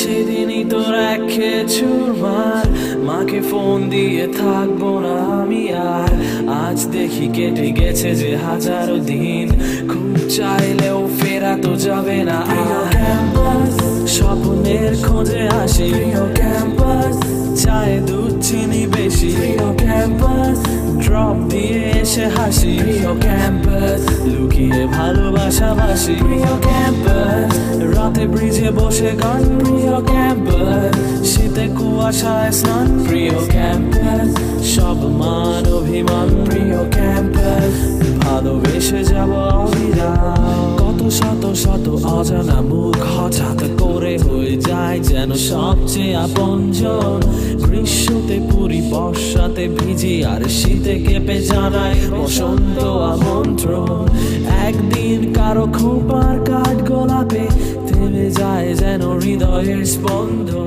সেদিনই তোর এক চুরমার, মাকে ফোন দিয়ে থাকবো না আমি আর। আজ দেখি কেটে গেছে যে হাজারো দিন, খুব চাইলেও ফেরা তো যাবে না। ক্যাম্পাস স্বপ্নের খোঁজে আসি, ক্যাম্পাস চায় দুধ চিনি বেশি, ক্যাম্পাস ড্রপ দিয়ে এসে হাসি, ক্যাম্পাস লুকিয়ে ভালোবাসাবাসি, ক্যাম্পাস রাতে ব্রিজে বসে গান, প্রিয় ক্যাম্পাস শীতে কুয়াশায় স্নান, প্রিয় ক্যাম্পাস সব মান অভিমান, প্রিয় ক্যাম্পাস ভালোবেসে যাব অবিরাম। কত শত শত অজানা মুখ হঠাৎ করে হয়ে যায় যেন সবচেয়ে আপনজন। গ্রীষ্মতে পুরি, বর্ষাতে ভিজি, আর শীতে কেঁপে জানায় বসন্ত আমন্ত্রণ। একদিন কারো খোঁপার কাঠ গোলাপে থেমে যায় যেন হৃদয়ের স্পন্দন।